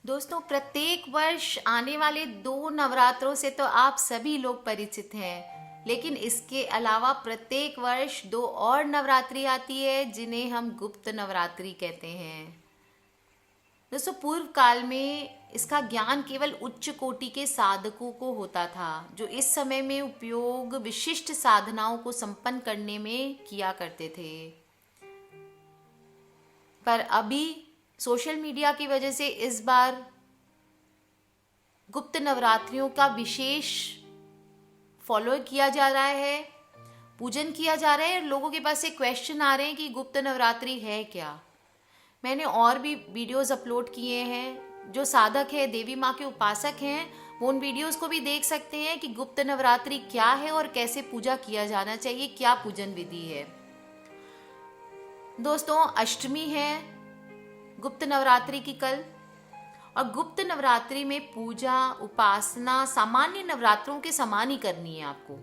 दोस्तों, प्रत्येक वर्ष आने वाले 2 नवरात्रों से तो आप सभी लोग परिचित हैं, लेकिन इसके अलावा प्रत्येक वर्ष 2 और नवरात्रि आती है जिन्हें हम गुप्त नवरात्रि कहते हैं। दोस्तों, पूर्व काल में इसका ज्ञान केवल उच्च कोटि के साधकों को होता था, जो इस समय में उपयोग विशिष्ट साधनाओं को संपन्न करने में किया करते थे। पर अभी सोशल मीडिया की वजह से इस बार गुप्त नवरात्रियों का विशेष फॉलो किया जा रहा है, पूजन किया जा रहा है। लोगों के पास से क्वेश्चन आ रहे हैं कि गुप्त नवरात्रि है क्या। मैंने और भी वीडियोस अपलोड किए हैं। जो साधक है, देवी माँ के उपासक हैं, वो उन वीडियोस को भी देख सकते हैं कि गुप्त नवरात्रि क्या है और कैसे पूजा किया जाना चाहिए, क्या पूजन विधि है। दोस्तों, अष्टमी है गुप्त नवरात्रि की कल, और गुप्त नवरात्रि में पूजा उपासना सामान्य नवरात्रों के समान ही करनी है आपको।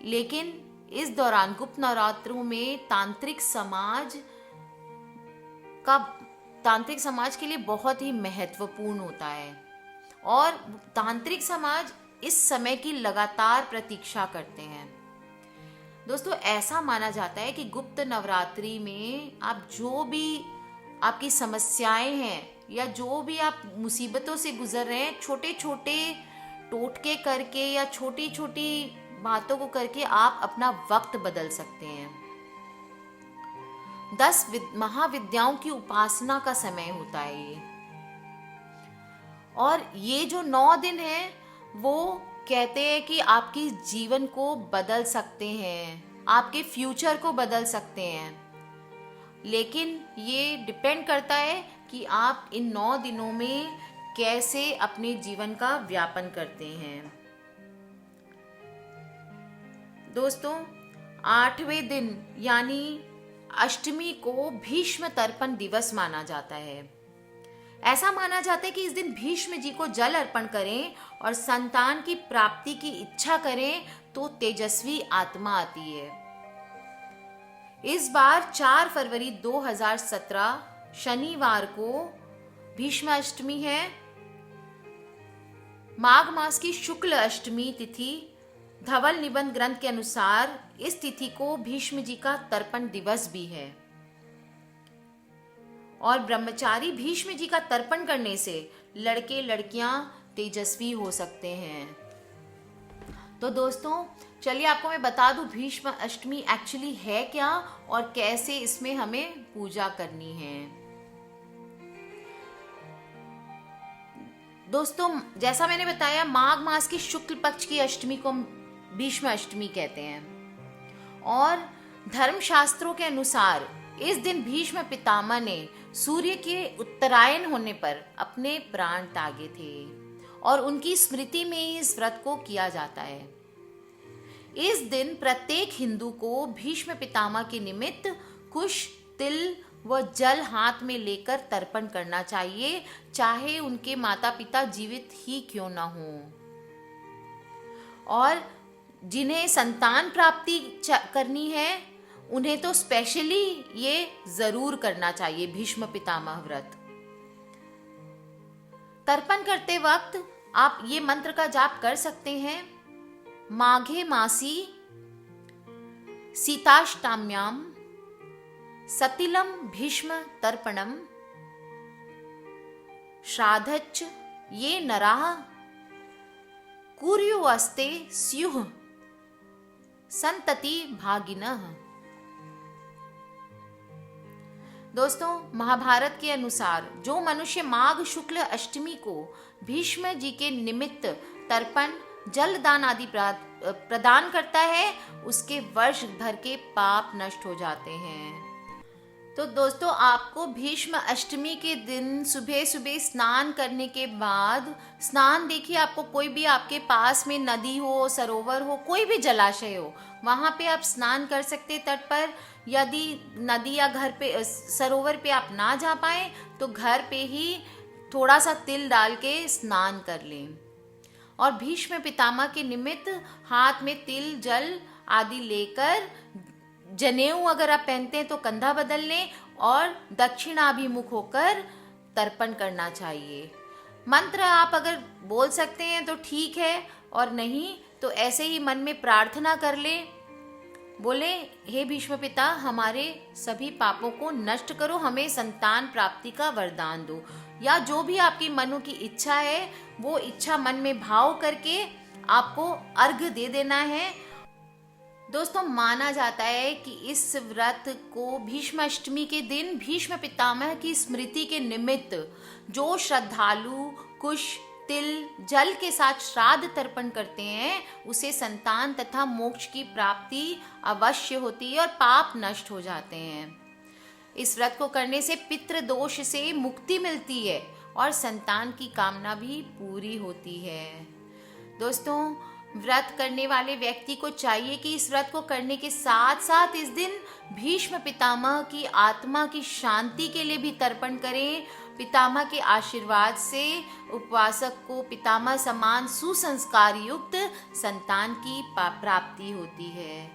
लेकिन इस दौरान गुप्त नवरात्रों में तांत्रिक समाज के लिए बहुत ही महत्वपूर्ण होता है, और तांत्रिक समाज इस समय की लगातार प्रतीक्षा करते हैं। दोस्तों, ऐसा माना जाता है कि गुप्त नवरात्रि में आप जो भी आपकी समस्याएं हैं या जो भी आप मुसीबतों से गुजर रहे हैं, छोटे छोटे टोटके करके या छोटी छोटी बातों को करके आप अपना वक्त बदल सकते हैं। 10 महाविद्याओं की उपासना का समय होता है ये, और ये जो 9 दिन है वो कहते हैं कि आपकी जीवन को बदल सकते हैं, आपके फ्यूचर को बदल सकते हैं। लेकिन ये डिपेंड करता है कि आप इन 9 दिनों में कैसे अपने जीवन का व्यापन करते हैं। दोस्तों, 8वें दिन यानी अष्टमी को भीष्म तर्पण दिवस माना जाता है। ऐसा माना जाता है कि इस दिन भीष्म जी को जल अर्पण करें और संतान की प्राप्ति की इच्छा करें तो तेजस्वी आत्मा आती है। इस बार 4 फरवरी 2017 शनिवार को भीष्म अष्टमी है। माघ मास की शुक्ल अष्टमी तिथि धवल निबंध ग्रंथ के अनुसार इस तिथि को भीष्म जी का तर्पण दिवस भी है, और ब्रह्मचारी भीष्म जी का तर्पण करने से लड़के लड़कियां तेजस्वी हो सकते हैं। तो दोस्तों, चलिए आपको मैं बता दूं भीष्म अष्टमी एक्चुअली है क्या और कैसे इसमें हमें पूजा करनी है। दोस्तों, जैसा मैंने बताया, माघ मास की शुक्ल पक्ष की अष्टमी को भीष्म अष्टमी कहते हैं, और धर्मशास्त्रों के अनुसार इस दिन भीष्म पितामह ने सूर्य के उत्तरायण होने पर अपने प्राण त्यागे थे, और उनकी स्मृति में इस व्रत को किया जाता है। इस दिन प्रत्येक हिंदू को भीष्म पितामह के निमित्त कुश, तिल व जल हाथ में लेकर तर्पण करना चाहिए, चाहे उनके माता पिता जीवित ही क्यों ना हो। और जिन्हें संतान प्राप्ति करनी है उन्हें तो स्पेशली ये जरूर करना चाहिए भीष्म पितामह व्रत। तर्पण करते वक्त आप ये मंत्र का जाप कर सकते हैं। माघे मासी सीताष्टाम्याम सतिलम भीष्म तर्पणम श्राद्धच्च ये नराः कुर्युस्ते स्युः संतति भागिनः। दोस्तों, महाभारत के अनुसार जो मनुष्य माघ शुक्ल अष्टमी को भीष्म जी के निमित्त तर्पण, जल दान आदि प्रदान करता है, उसके वर्ष भर के पाप नष्ट हो जाते हैं। तो दोस्तों, आपको भीष्म अष्टमी के दिन सुबह सुबह स्नान करने के बाद, स्नान देखिए आपको कोई भी आपके पास में नदी हो, सरोवर हो, कोई भी जलाशय हो, वहाँ पे आप स्नान कर सकते तट पर। यदि नदी या घर पे सरोवर पे आप ना जा पाए तो घर पे ही थोड़ा सा तिल डाल के स्नान कर लें, और भीष्म पितामह के निमित्त हाथ में तिल जल आदि लेकर, जनेऊ अगर आप पहनते हैं तो कंधा बदल लें, और दक्षिणाभिमुख होकर तर्पण करना चाहिए। मंत्र आप अगर बोल सकते हैं तो ठीक है, और नहीं तो ऐसे ही मन में प्रार्थना कर ले। बोले, हे भीष्म पिता, हमारे सभी पापों को नष्ट करो, हमें संतान प्राप्ति का वरदान दो, या जो भी आपकी मनो की इच्छा है वो इच्छा मन में भाव करके आपको अर्घ्य दे देना है। दोस्तों, माना जाता है कि इस व्रत को भीष्म अष्टमी के दिन भीष्म पितामह की स्मृति के निमित्त जो श्रद्धालु कुश, तिल, जल के साथ श्राद्ध तर्पण करते हैं, उसे संतान तथा मोक्ष की प्राप्ति अवश्य होती है और पाप नष्ट हो जाते हैं। इस व्रत को करने से पितृ दोष से मुक्ति मिलती है और संतान की कामना भी पूरी होती है। दोस्तों, व्रत करने वाले व्यक्ति को चाहिए कि इस व्रत को करने के साथ साथ इस दिन भीष्म पितामह की आत्मा की शांति के लिए भी तर्पण करें। पितामह के आशीर्वाद से उपवासक को पितामह समान सुसंस्कार युक्त संतान की प्राप्ति होती है।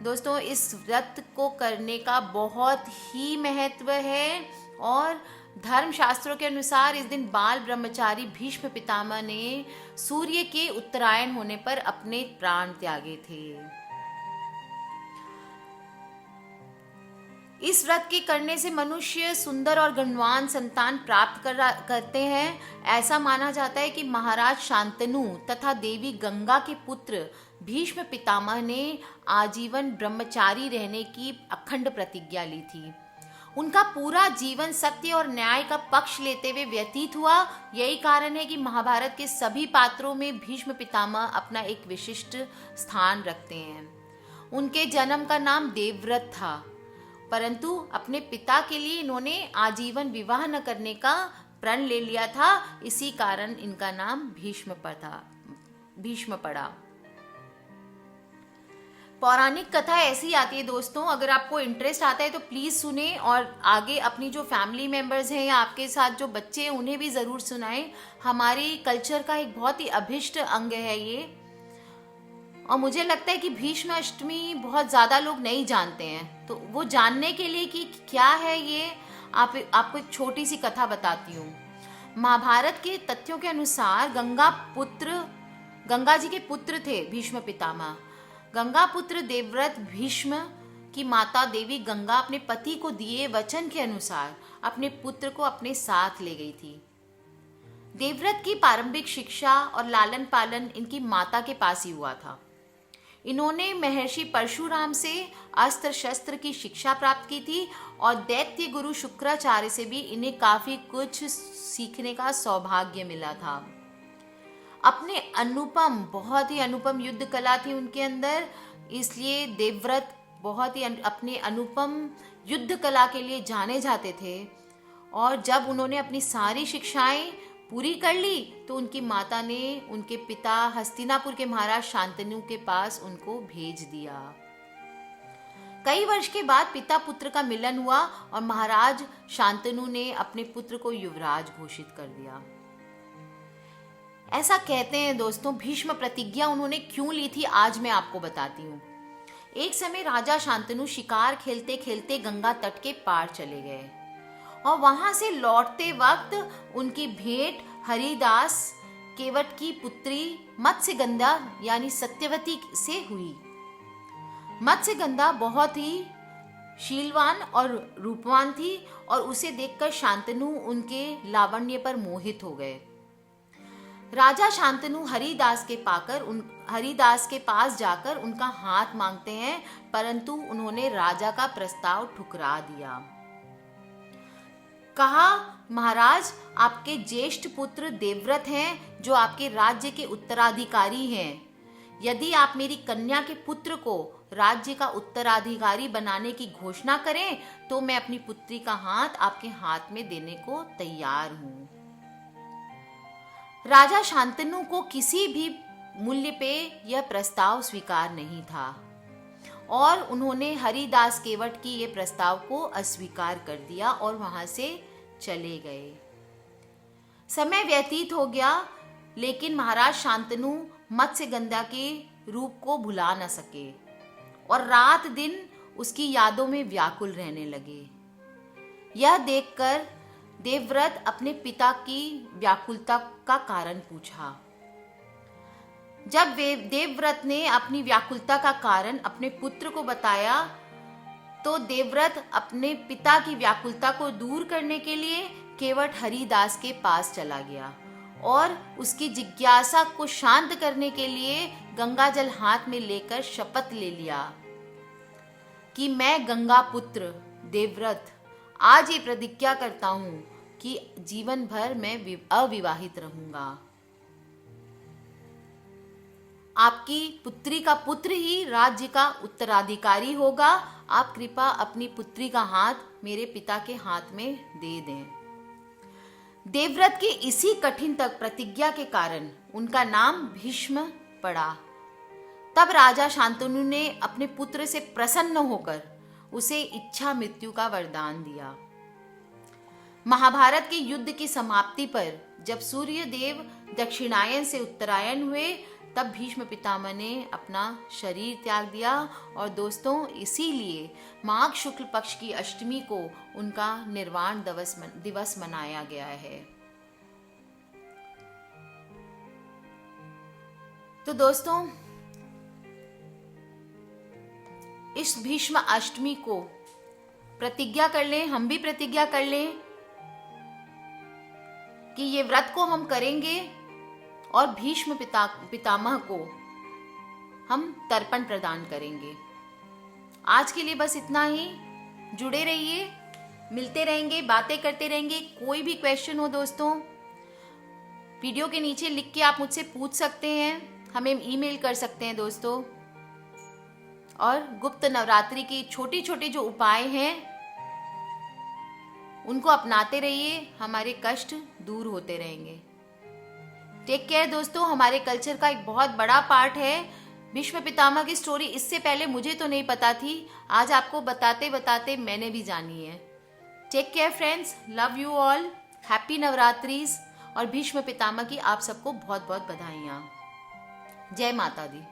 दोस्तों, इस व्रत को करने का बहुत ही महत्व है और धर्म शास्त्रों के अनुसार इस दिन बाल ब्रह्मचारी भीष्म पितामह ने सूर्य के उत्तरायण होने पर अपने प्राण त्यागे थे। इस व्रत के करने से मनुष्य सुंदर और गुणवान संतान प्राप्त करते हैं। ऐसा माना जाता है कि महाराज शांतनु तथा देवी गंगा के पुत्र भीष्म पितामह ने आजीवन ब्रह्मचारी रहने की अखंड प्रतिज्ञा ली थी। उनका पूरा जीवन सत्य और न्याय का पक्ष लेते हुए व्यतीत हुआ। यही कारण है कि महाभारत के सभी पात्रों में भीष्म पितामह अपना एक विशिष्ट स्थान रखते हैं। उनके जन्म का नाम देवव्रत था, परंतु अपने पिता के लिए इन्होंने आजीवन विवाह न करने का प्रण ले लिया था। इसी कारण इनका नाम भीष्म पड़ा। पौराणिक कथा ऐसी आती है दोस्तों, अगर आपको इंटरेस्ट आता है तो प्लीज़ सुने और आगे अपनी जो फैमिली मेंबर्स हैं या आपके साथ जो बच्चे हैं उन्हें भी ज़रूर सुनाएं। हमारी कल्चर का एक बहुत ही अभिष्ट अंग है ये, और मुझे लगता है कि भीष्म अष्टमी बहुत ज़्यादा लोग नहीं जानते हैं। तो वो जानने के लिए कि क्या है ये, आपको एक छोटी सी कथा बताती हूँ। महाभारत के तथ्यों के अनुसार गंगा जी के पुत्र थे भीष्म पितामह। गंगा पुत्र देवव्रत भीष्म की माता देवी गंगा अपने पति को दिए वचन के अनुसार अपने पुत्र को अपने साथ ले गई थी। देवव्रत की प्रारंभिक शिक्षा और लालन पालन इनकी माता के पास ही हुआ था। इन्होंने महर्षि परशुराम से अस्त्र शस्त्र की शिक्षा प्राप्त की थी और दैत्य गुरु शुक्राचार्य से भी इन्हें काफी कुछ सीखने का सौभाग्य मिला था। बहुत ही अनुपम युद्ध कला थी उनके अंदर, इसलिए देवव्रत बहुत ही अपने अनुपम युद्ध कला के लिए जाने जाते थे। और जब उन्होंने अपनी सारी शिक्षाएं पूरी कर ली तो उनकी माता ने उनके पिता हस्तिनापुर के महाराज शांतनु के पास उनको भेज दिया। कई वर्ष के बाद पिता पुत्र का मिलन हुआ और महाराज शांतनु ने अपने पुत्र को युवराज घोषित कर दिया। ऐसा कहते हैं दोस्तों, भीष्म प्रतिज्ञा उन्होंने क्यों ली थी आज मैं आपको बताती हूँ। एक समय राजा शांतनु शिकार खेलते खेलते गंगा तट के पार चले गए और वहां से लौटते वक्त उनकी भेंट हरिदास केवट की पुत्री मत्स्यगंधा यानी सत्यवती से हुई। मत्स्यगंधा बहुत ही शीलवान और रूपवान थी और उसे देखकर शांतनु उनके लावण्य पर मोहित हो गए। राजा शांतनु हरिदास के पास जाकर उनका हाथ मांगते हैं, परंतु उन्होंने राजा का प्रस्ताव ठुकरा दिया। कहा, महाराज, आपके ज्येष्ठ पुत्र देवव्रत हैं जो आपके राज्य के उत्तराधिकारी हैं। यदि आप मेरी कन्या के पुत्र को राज्य का उत्तराधिकारी बनाने की घोषणा करें तो मैं अपनी पुत्री का हाथ आपके हाथ में देने को तैयार हूं। राजा शांतनु को किसी भी मूल्य पे यह प्रस्ताव स्वीकार नहीं था और उन्होंने हरिदास केवट की यह प्रस्ताव को अस्वीकार कर दिया और वहां से चले गए। समय व्यतीत हो गया, लेकिन महाराज शांतनु मत्स्यगंधा के रूप को भुला न सके और रात दिन उसकी यादों में व्याकुल रहने लगे। यह देखकर देवव्रत अपने पिता की व्याकुलता का कारण पूछा। जब देवव्रत ने अपनी व्याकुलता का कारण अपने पुत्र को बताया तो देवव्रत अपने पिता की व्याकुलता को दूर करने के लिए केवट हरिदास के पास चला गया और उसकी जिज्ञासा को शांत करने के लिए गंगा जल हाथ में लेकर शपथ ले लिया कि मैं गंगा पुत्र देवव्रत आज ये प्रतिज्ञा करता हूं कि जीवन भर मैं अविवाहित रहूंगा। आपकी पुत्री का पुत्र ही राज्य का उत्तराधिकारी होगा। आप कृपा अपनी पुत्री का हाथ मेरे पिता के हाथ में दे दें। देवव्रत की इसी कठिन तक प्रतिज्ञा के कारण उनका नाम भीष्म पड़ा। तब राजा शांतनु ने अपने पुत्र से प्रसन्न होकर उसे इच्छा मृत्यु का वरदान दिया। महाभारत के युद्ध की समाप्ति पर जब सूर्य देव दक्षिणायन से उत्तरायण हुए तब भीष्म पितामह ने अपना शरीर त्याग दिया। और दोस्तों, इसीलिए माघ शुक्ल पक्ष की अष्टमी को उनका निर्वाण दिवस मनाया गया है। तो दोस्तों, इस भीष्म अष्टमी को प्रतिज्ञा कर लें, हम भी प्रतिज्ञा कर लें कि ये व्रत को हम करेंगे और भीष्म पितामह को हम तर्पण प्रदान करेंगे। आज के लिए बस इतना ही। जुड़े रहिए, मिलते रहेंगे, बातें करते रहेंगे। कोई भी क्वेश्चन हो दोस्तों, वीडियो के नीचे लिख के आप मुझसे पूछ सकते हैं, हमें ईमेल कर सकते हैं दोस्तों। और गुप्त नवरात्रि की छोटी छोटी जो उपाय हैं उनको अपनाते रहिए, हमारे कष्ट दूर होते रहेंगे। टेक केयर दोस्तों। हमारे कल्चर का एक बहुत बड़ा पार्ट है भीष्म पितामह की स्टोरी। इससे पहले मुझे तो नहीं पता थी, आज आपको बताते बताते मैंने भी जानी है। Take care friends, love you all, happy Navratris. और भीष्म पितामह की आप सबको बहुत बहुत बधाइयाँ। जय माता दी।